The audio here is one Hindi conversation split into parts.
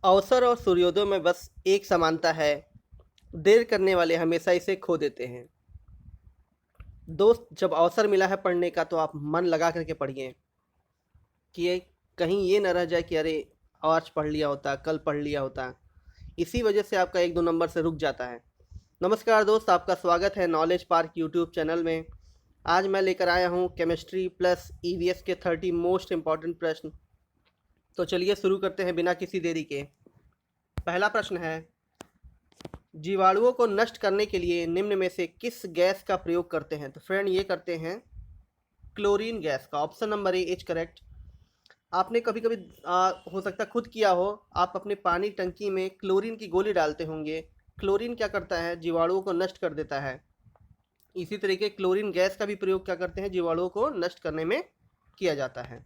अवसर और सूर्योदय में बस एक समानता है, देर करने वाले हमेशा इसे खो देते हैं। दोस्त, जब अवसर मिला है पढ़ने का तो आप मन लगा करके पढ़िए कि ये कहीं ये ना रह जाए कि अरे आज पढ़ लिया होता, कल पढ़ लिया होता। इसी वजह से आपका 1-2 नंबर से रुक जाता है। नमस्कार दोस्त, आपका स्वागत है नॉलेज पार्क यूट्यूब चैनल में। आज मैं लेकर आया हूँ केमिस्ट्री प्लस ईवीएस के 30 मोस्ट इम्पॉर्टेंट प्रश्न। तो चलिए शुरू करते हैं बिना किसी देरी के। पहला प्रश्न है, जीवाणुओं को नष्ट करने के लिए निम्न में से किस गैस का प्रयोग करते हैं? तो फ्रेंड ये करते हैं क्लोरीन गैस का। Option number A is correct. आपने कभी कभी हो सकता है खुद किया हो, आप अपने पानी टंकी में क्लोरीन की गोली डालते होंगे। क्लोरीन क्या करता है? जीवाणुओं को नष्ट कर देता है। इसी तरीके क्लोरीन गैस का भी प्रयोग क्या करते हैं? जीवाणुओं को नष्ट करने में किया जाता है।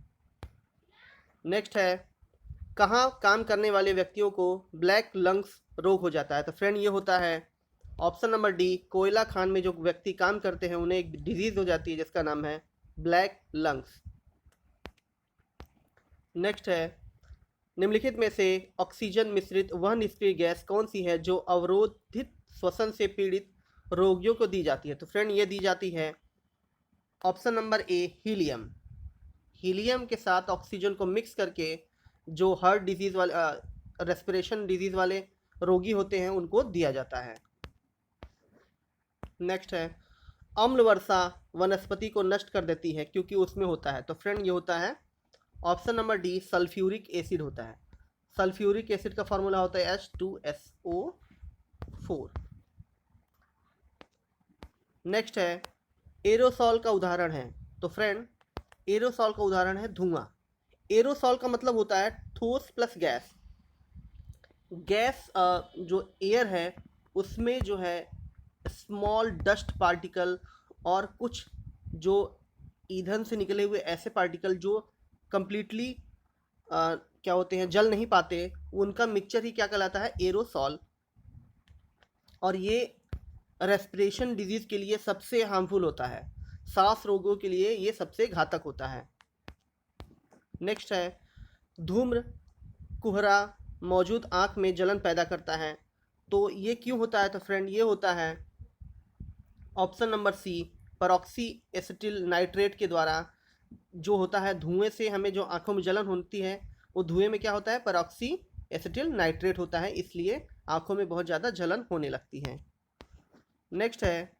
नेक्स्ट है, कहाँ काम करने वाले व्यक्तियों को ब्लैक लंग्स रोग हो जाता है? तो फ्रेंड ये होता है ऑप्शन नंबर डी, कोयला खान में जो व्यक्ति काम करते हैं उन्हें एक डिजीज हो जाती है जिसका नाम है ब्लैक लंग्स। नेक्स्ट है, निम्नलिखित में से ऑक्सीजन मिश्रित वह निष्क्रिय गैस कौन सी है जो अवरोधित श्वसन से पीड़ित रोगियों को दी जाती है? तो फ्रेंड ये दी जाती है option number A, helium. Helium के साथ ऑक्सीजन को मिक्स करके जो हार्ट डिजीज़ वाले रेस्पिरेशन डिजीज़ वाले रोगी होते हैं उनको दिया जाता है। नेक्स्ट है, अम्ल वर्षा वनस्पति को नष्ट कर देती है क्योंकि उसमें होता है। तो फ्रेंड ये होता है option number D, sulphuric acid होता है। सल्फ्यूरिक एसिड का फॉर्मूला होता है H2SO4। नेक्स्ट है, एरोसॉल का उदाहरण है। तो फ्रेंड एरोसॉल का उदाहरण है धुआं। एरोसॉल का मतलब होता है ठोस प्लस गैस। गैस जो एयर है उसमें जो है स्मॉल डस्ट पार्टिकल और कुछ जो ईंधन से निकले हुए ऐसे पार्टिकल जो कंप्लीटली क्या होते हैं, जल नहीं पाते, उनका मिक्सचर ही क्या कहलाता है? एरोसॉल। और ये रेस्पिरेशन डिजीज़ के लिए सबसे हार्मफुल होता है, सांस रोगों के लिए ये सबसे घातक होता है। नेक्स्ट है, धूम्र कुहरा मौजूद आँख में जलन पैदा करता है। तो ये क्यों होता है? तो फ्रेंड ये होता है option number C, peroxy acetyl nitrate के द्वारा। जो होता है धुएं से हमें जो आँखों में जलन होती है, वो धुएं में क्या होता है? परऑक्सी एसिटिल नाइट्रेट होता है, इसलिए आँखों में बहुत ज़्यादा जलन होने लगती है। नेक्स्ट है,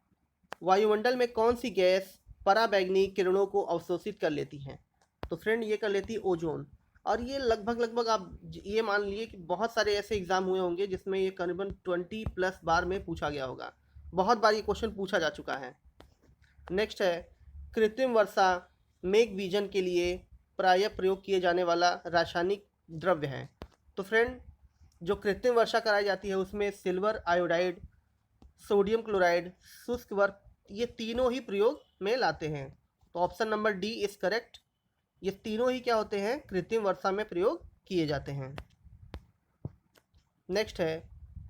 वायुमंडल में कौन सी गैस पराबैंगनी किरणों को अवशोषित कर लेती है? तो फ्रेंड ये कर लेती है ओजोन। और ये लगभग लगभग आप ये मान लिए कि बहुत सारे ऐसे एग्जाम हुए होंगे जिसमें ये करीबन 20+ बार में पूछा गया होगा। बहुत बार ये क्वेश्चन पूछा जा चुका है। नेक्स्ट है, कृत्रिम वर्षा मेघ बीजन के लिए प्रायः प्रयोग किए जाने वाला रासायनिक द्रव्य है। तो फ्रेंड जो कृत्रिम वर्षा कराई जाती है उसमें सिल्वर आयोडाइड, सोडियम क्लोराइड, शुष्क वर्क, ये तीनों ही प्रयोग में लाते हैं। तो option number D is correct. ये तीनों ही क्या होते हैं? कृत्रिम वर्षा में प्रयोग किए जाते हैं। नेक्स्ट है,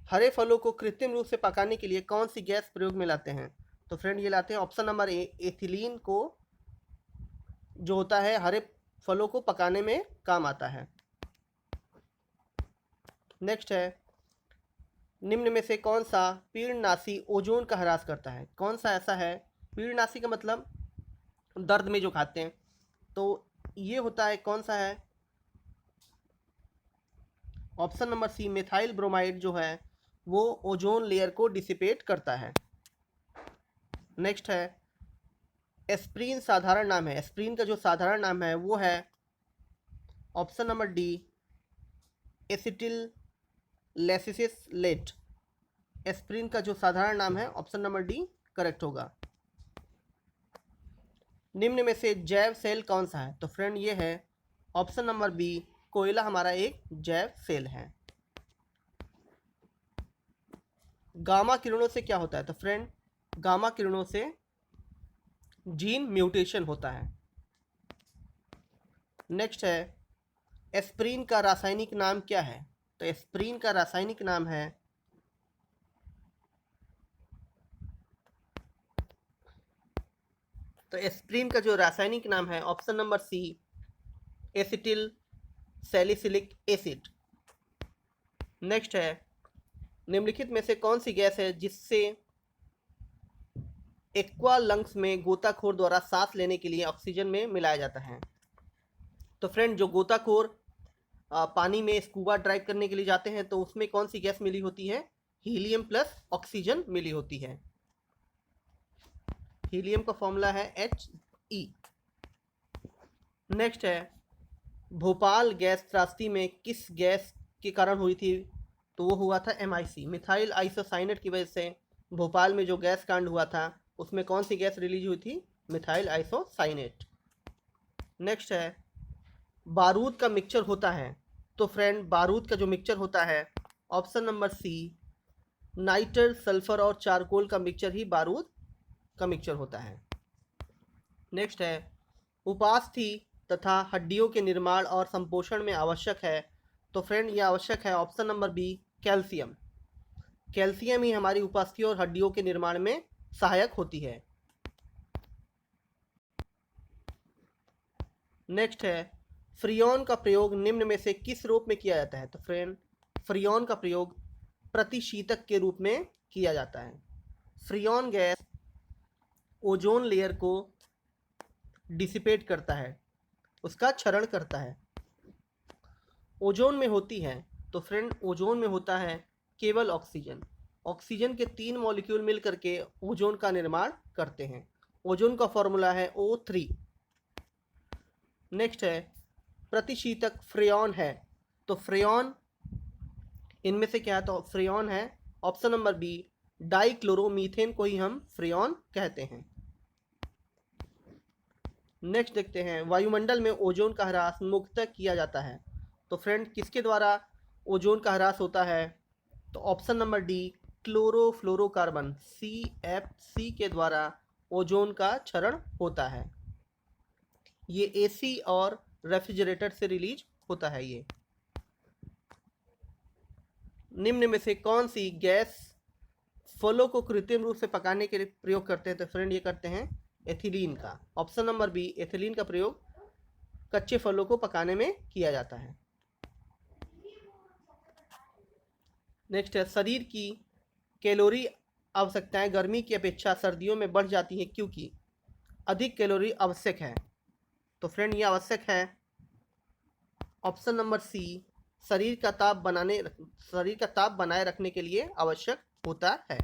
हरे फलों को कृत्रिम रूप से पकाने के लिए कौन सी गैस प्रयोग में लाते हैं? तो फ्रेंड ये लाते हैं ऑप्शन नंबर ए, एथिलीन को, जो होता है हरे फलों को पकाने में काम आता है। नेक्स्ट है, निम्न में से कौन सा पीड़नाशी ओजोन का ह्रास करता है? कौन सा ऐसा है? पीड़नाशी का मतलब दर्द में जो खाते हैं, तो ये होता है कौन सा है? Option number C, methyl bromide जो है वो ओजोन लेयर को डिसिपेट करता है। नेक्स्ट है, एस्प्रीन साधारण नाम है। एस्प्रीन का जो साधारण नाम है वो है option number D, acetyl salicylate. Aspirin का जो साधारण नाम है ऑप्शन नंबर डी करेक्ट होगा। निम्न में से जैव सेल कौन सा है? तो फ्रेंड ये है ऑप्शन नंबर बी, कोयला हमारा एक जैव सेल है। गामा किरणों से क्या होता है? तो फ्रेंड गामा किरणों से जीन म्यूटेशन होता है। नेक्स्ट है, एस्प्रीन का रासायनिक नाम क्या है? तो एस्प्रीन का रासायनिक नाम है तो एस्प्रीन का जो रासायनिक नाम है option number C, acetyl salicylic acid. Next है, निम्नलिखित में से कौन सी गैस है जिससे एक्वा लंग्स में गोताखोर द्वारा सांस लेने के लिए ऑक्सीजन में मिलाया जाता है? तो फ्रेंड, जो गोताखोर पानी में स्कूबा ड्राइव करने के लिए जाते हैं तो उसमें कौन सी गैस मिली होती है? हीलियम प्लस ऑक्सीजन मिली होती है। हीलियम का फॉर्मूला है He। नेक्स्ट है, भोपाल गैस त्रासदी में किस गैस के कारण हुई थी? तो वो हुआ था MIC, मिथाइल आइसोसाइनेट की वजह से भोपाल में जो गैस कांड हुआ था उसमें कौन सी गैस रिलीज हुई थी? Methyl isocyanate. नेक्स्ट है, बारूद का मिक्सचर होता है। तो फ्रेंड, बारूद का जो मिक्सचर होता है, ऑप्शन नंबर सी, नाइट्र, सल्फर और चारकोल का मिक्सचर ही बारूद का मिक्सचर होता है। नेक्स्ट है, उपास्थि तथा हड्डियों के निर्माण और संपोषण में आवश्यक है। तो फ्रेंड, ये आवश्यक है option number B, calcium. Calcium ही हमारी उपास्थि और हड्डियों के निर्माण में सहायक होती है। नेक्स्ट है, फ्रियोन का प्रयोग निम्न में से किस रूप में किया जाता है? तो फ्रेंड, फ्रियोन का प्रयोग प्रतिशीतक के रूप में किया जाता है। फ्रियोन गैस ओजोन लेयर को डिसिपेट करता है, उसका क्षरण करता है। ओजोन में होती है, तो फ्रेंड ओजोन में होता है केवल ऑक्सीजन। ऑक्सीजन के 3 मॉलिक्यूल मिल करके ओजोन का निर्माण करते हैं। ओजोन का फॉर्मूला है O3। नेक्स्ट है, प्रतिशीतक फ्रेयॉन है। तो फ्रेयॉन इनमें से क्या है? तो फ्रेयॉन है ऑप्शन नंबर बी, डाइक्लोरोमीथेन को ही हम फ्रेयॉन कहते हैं। नेक्स्ट देखते हैं, वायुमंडल में ओजोन का ह्रास मुख्यतः किया जाता है। तो फ्रेंड, किसके द्वारा ओजोन का ह्रास होता है? तो option number D, chlorofluorocarbon CFC के द्वारा ओजोन का क्षरण होता है। ये AC और रेफ्रिजरेटर से रिलीज होता है। ये निम्न में से कौन सी गैस फलों को कृत्रिम रूप से पकाने के लिए प्रयोग करते हैं? तो फ्रेंड, ये करते हैं एथिलीन का। ऑप्शन नंबर बी, एथिलीन का प्रयोग कच्चे फलों को पकाने में किया जाता है। नेक्स्ट है, शरीर की कैलोरी आवश्यकताएं गर्मी की अपेक्षा सर्दियों में बढ़ जाती हैं क्योंकि अधिक कैलोरी आवश्यक है। तो फ्रेंड, ये आवश्यक है ऑप्शन नंबर सी, शरीर का ताप बनाए रखने के लिए आवश्यक होता है।